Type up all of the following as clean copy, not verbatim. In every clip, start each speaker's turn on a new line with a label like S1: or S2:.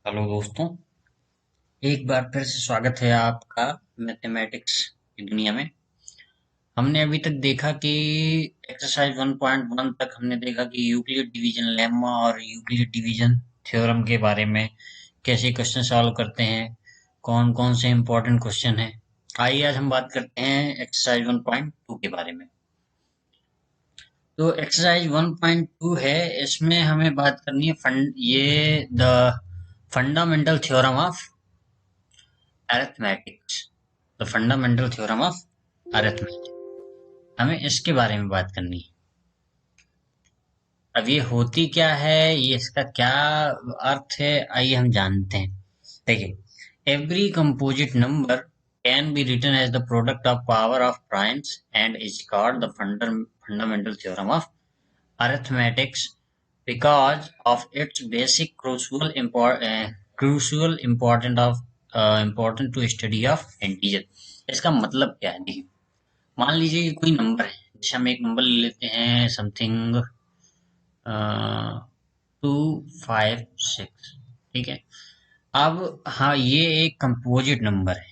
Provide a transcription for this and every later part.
S1: Hello दोस्तों। एक बार फिर से स्वागत है आपका मैथमेटिक्स की दुनिया में। हमने अभी तक देखा कि एक्सरसाइज 1.1 तक हमने देखा कि यूक्लिड डिवीजन लेम्मा और यूक्लिड डिवीजन थ्योरम के बारे में कैसे क्वेश्चन सॉल्व करते हैं, कौन कौन से इम्पोर्टेंट क्वेश्चन हैं। आइए आज हम बात करते हैं एक्सरसाइज 1.2 के बारे में। तो एक्सरसाइज 1.2 है, इसमें हमें बात करनी है the fundamental theorem of arithmetics. The fundamental theorem of arithmetic, हमें इसके बारे में बात करनी है। अब ये होती क्या है, ये इसका क्या अर्थ है, आइए हम जानते हैं। देखिए, every composite number can be written as the product of power of primes and is called the fundamental theorem of arithmetics because of its basic crucial important to study of integer। इसका मतलब क्या है, देखिए मान लीजिए कि कोई number है, जैसे हम एक नंबर ले लेते हैं समथिंग 256, ठीक है। अब हाँ, ये एक कंपोजिट नंबर है,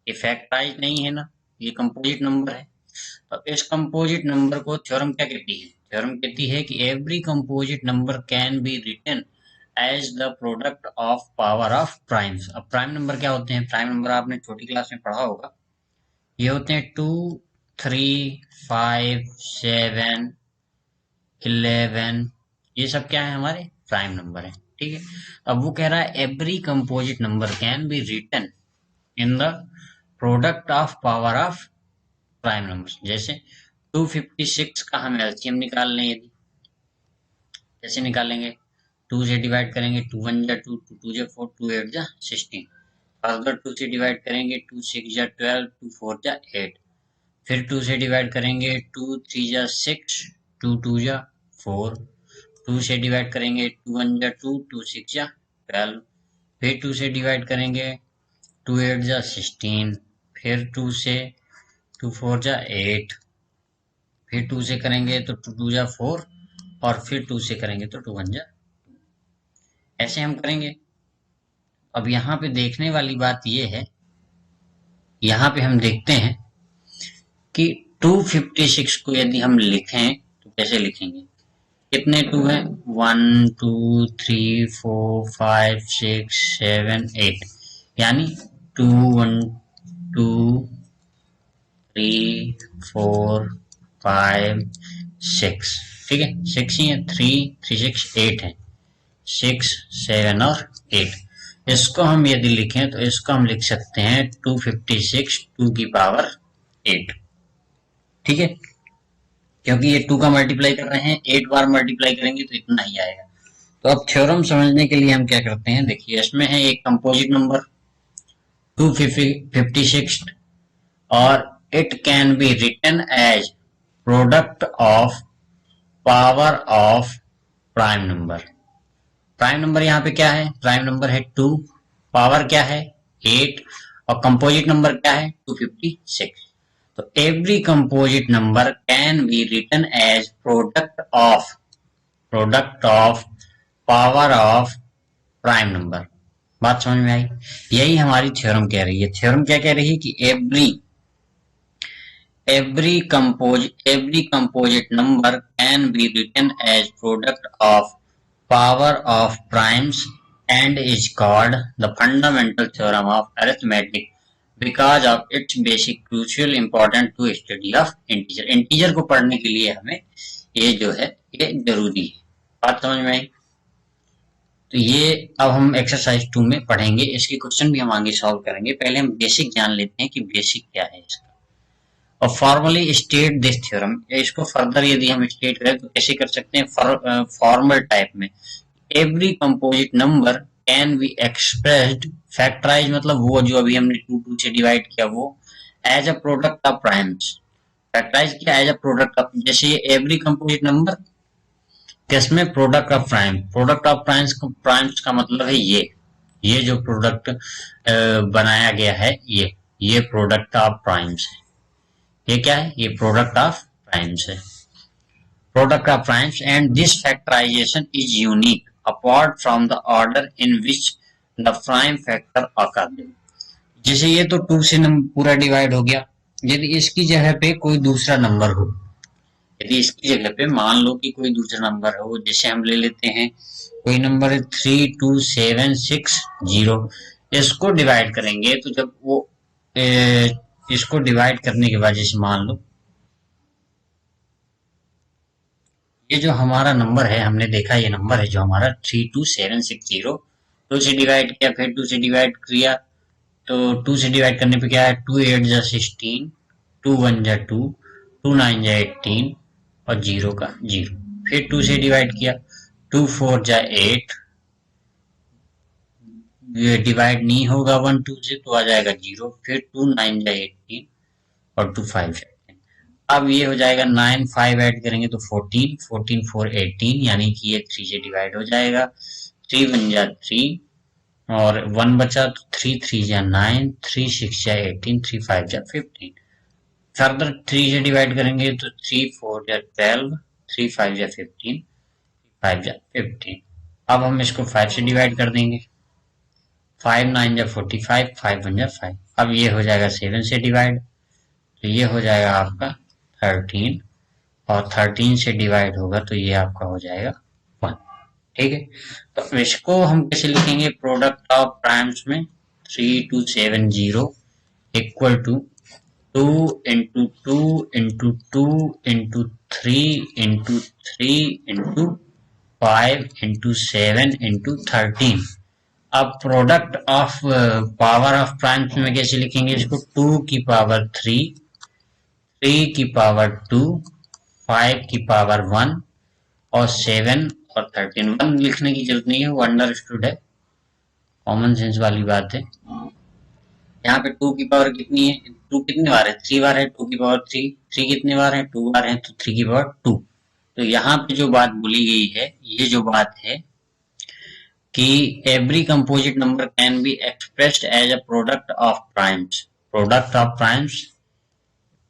S1: ये फैक्टराइज नहीं है ना, ये कंपोजिट नंबर है। तो इस कंपोजिट नंबर को थ्योरम क्या कहती है? थ्योरम कहती है कि every composite number can be written as the product of power of primes. अब प्राइम नंबर क्या होते हैं? प्राइम नंबर आपने छोटी क्लास में पढ़ा होगा, ये होते हैं 2, 3, 5, 7, 11, ये सब क्या है? हमारे प्राइम नंबर है, ठीक है। अब वो कह रहा है every composite number can be written in the product of power of prime number. जैसे 256 का हम एलसीएम निकाल लें, यदि कैसे निकालेंगे? 2 से डिवाइड करेंगे, 2 1 जा 2, 2 2 जा 4, 2 8 जा 16। फर्दर 2 से डिवाइड करेंगे, 2 6 जा 12, 2 4 जा 8। फिर 2 से डिवाइड करेंगे, 2 3 जा 6, 2 2 जा 4। 2 से डिवाइड करेंगे, 2 1 जा 2, 2 6 जा 12। फिर 2 से डिवाइड करेंगे, 2 8 जा 16। फिर 2 से 2 4 जा 8। फिर 2 से करेंगे तो 2 2 जा 4, और फिर 2 से करेंगे तो 2 1 जा, ऐसे हम करेंगे। अब यहाँ पे देखने वाली बात ये है, यहाँ पे हम देखते हैं कि 256 को यदि हम लिखें तो कैसे लिखेंगे? कितने 2 हैं? 1 2 3 4 5 6 7 8, यानी 2 1 2 3 4 5 6, ठीक है। 6 ही है, 3 3 6 8 है, 6 7 और 8। इसको हम यदि लिखें तो इसको हम लिख सकते हैं 256 2 की पावर 8, ठीक है। क्योंकि ये 2 का मल्टीप्लाई कर रहे हैं, 8 बार मल्टीप्लाई करेंगे तो इतना ही आएगा। तो अब थ्योरम समझने के लिए हम क्या करते हैं, देखिए इसमें है एक कंपोजिट नंबर 256 और it can be written as product of power of prime number. Prime number यहाँ पे क्या है? प्राइम नंबर है 2, पावर क्या है? 8, और कंपोजिट नंबर क्या है? 256। तो every composite number can be written as product of power of prime number. बात समझ में आई? यही हमारी थ्योरम कह रही है। थ्योरम क्या कह रही है कि every composite number can be written as product of power of primes and is called the fundamental theorem of arithmetic because of its basic crucial important to study of integer। integer को पढ़ने के लिए हमें ये जो है ये जरूरी है। बात समझ में आई? तो ये अब हम एक्सरसाइज 2 में पढ़ेंगे, इसके क्वेश्चन भी हम आगे सॉल्व करेंगे। पहले हम बेसिक जान लेते हैं कि बेसिक क्या है इसका, और फॉर्मली स्टेट दिस थ्योरम। इसको फर्दर यदि हम स्टेट करें तो कैसे कर सकते हैं? फॉर्मल टाइप में। Every composite number can be expressed, factorize मतलब वो जो अभी हमने 2 2 से डिवाइड किया वो, as a product of primes. Factorize किया एज अ प्रोडक्ट ऑफ, जैसे ये एवरी कंपोजिट नंबर किसमें? Product of prime. Product of primes का मतलब है ये जो प्रोडक्ट बनाया गया है, ये प्रोडक्ट ऑफ प्राइम्स है। ये क्या है? ये प्रोडक्ट ऑफ प्राइम्स है, product of primes. And this factorization is unique, apart from the order in which the prime factor occurred. जैसे ये तो 2 से पूरा डिवाइड हो गया, यदि इसकी जगह पे कोई दूसरा नंबर हो, यदि इसकी जगह पे मान लो कि कोई दूसरा नंबर हो, जैसे हम ले लेते हैं कोई नंबर है 32760, इसको डिवाइड करेंगे तो जब वो इसको डिवाइड करने के बाद जैसे मान लो ये जो हमारा नंबर है, हमने देखा ये नंबर है जो हमारा 32760, 2 से डिवाइड किया, फिर 2 से डिवाइड किया, तो 2 से डिवाइड करने पे क्या है, 2 8 जा 16, 2 1 जा 2, 2 9 जा 18 और 0 का 0, फिर 2 से डिवाइड किया, 2 4 जा 8, ये डिवाइड नहीं होगा 1 2 से तो आ जाएगा 0, फिर 2 9 जा 18 और 2 5 जा 10। अब ये हो जाएगा 9 5 ऐड करेंगे तो 14, 14 4 18, यानी कि ये 3 से डिवाइड हो जाएगा, 3 1 जा 3 और 1 बचा तो 3 3 जा 9, 3 6 जा 18, 3 5 जा 15। फर्दर 3 से डिवाइड करेंगे तो 3 4 जा 12, 3 5 जा 15, 5 जा 15। अब हम इसको 5 से डिवाइड कर देंगे, 5 9 जा 45, 5 1 जा 5। अब ये हो जाएगा 7 से डिवाइड, तो ये हो जाएगा आपका 13 और 13 से डिवाइड होगा तो ये आपका हो जाएगा 1। ठीक है, तो इसको हम कैसे लिखेंगे, प्रोडक्ट ऑफ प्राइम्स में 3270 equal to 2 into 2 into 2 into 3 into 3 into 5 into 7 into 13। अब product of power of primes में कैसे लिखेंगे इसको, 2 की पावर 3, 3 की पावर 2, 5 की पावर 1 और 7 और 13। 1 लिखने की जरूरत नहीं है, वो अंडरस्टूड है, कॉमन सेंस वाली बात है। यहाँ पे 2 की पावर कितनी है, 2 कितने बार है, 3 बार है, 2 की पावर 3, 3 कितने बार है, 2 बार है, तो 3 की पावर 2। तो यहाँ पे जो बात बोली गई है, ये जो बात है कि every composite number can be expressed as a product of primes, product of primes,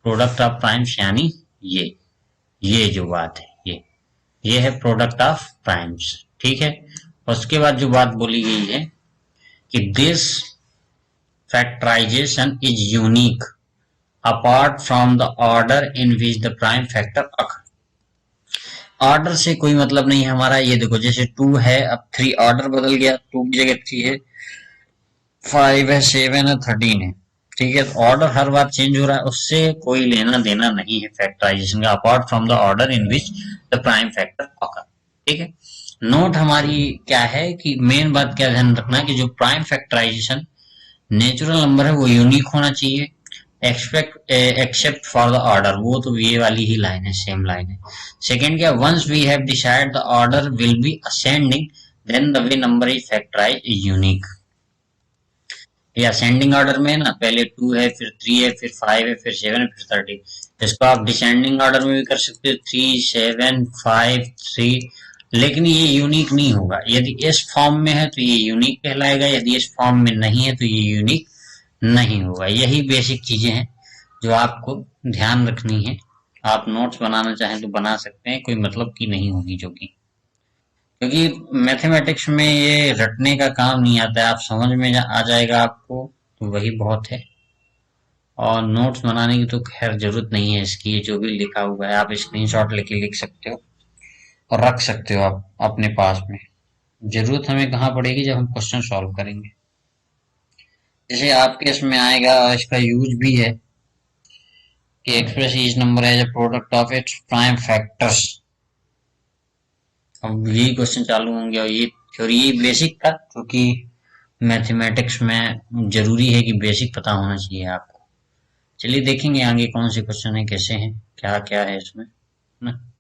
S1: product of primes यानी ये जो बात है ये है प्रोडक्ट ऑफ प्राइम्स। ठीक है, उसके बाद जो बात बोली गई है कि this factorization is unique apart from the order in which the prime factor occur. Order से कोई मतलब नहीं है हमारा, ये देखो जैसे 2 है, अब 3 ऑर्डर बदल गया, 2 की जगह 3 है, 5 है, 7 है, 13 है। ठीक है, तो ऑर्डर हर बार चेंज हो रहा है, उससे कोई लेना देना नहीं है फैक्टराइजेशन का, apart from the order in which the prime factor occur. ठीक है, नोट हमारी क्या है कि मेन बात क्या ध्यान रखना है कि जो प्राइम फैक्टराइजेशन नेचुरल नंबर है वो यूनिक होना चाहिए, एक्सेप्ट फॉर द ऑर्डर, वो तो ये वाली ही लाइन है, सेम लाइन है। सेकेंड क्या, once we have decide the order will be ascending then the way number is factorize is unique. ये असेंडिंग ऑर्डर में है ना, पहले 2 है, फिर 3 है, फिर 5 है, फिर 7 है, फिर 13। इसको आप डिसेंडिंग ऑर्डर में भी कर सकते हो, 3 7 5 3, लेकिन ये यूनिक नहीं होगा। यदि इस फॉर्म में है तो ये यूनिक कहलाएगा, यदि इस फॉर्म में नहीं है तो ये यूनिक नहीं होगा। यही बेसिक चीजें हैं जो आपको ध्यान रखनी है। आप नोट्स बनाना चाहें तो बना सकते हैं, कोई मतलब की नहीं होगी, जो कि क्योंकि मैथमेटिक्स में ये रटने का काम नहीं आता है, आप समझ में आ जाएगा आपको तो वही बहुत है। और नोट्स बनाने की तो खैर जरूरत नहीं है इसकी, ये जो भी लिखा हुआ है आप स्क्रीनशॉट लेके लिख सकते हो और रख सकते हो आप अपने पास में। जरूरत हमें कहाँ पड़ेगी, जब हम क्वेश्चन सॉल्व करेंगे। जैसे आपके इसमें आएगा, इसका यूज भी है कि express each number as a product of its prime factors. अब यही क्वेश्चन चालू होंगे और ये थ्योरी यही बेसिक था, क्योंकि मैथमेटिक्स में जरूरी है कि बेसिक पता होना चाहिए आपको। चलिए देखेंगे आगे कौन से क्वेश्चन है, कैसे हैं, क्या क्या है इसमें, ना।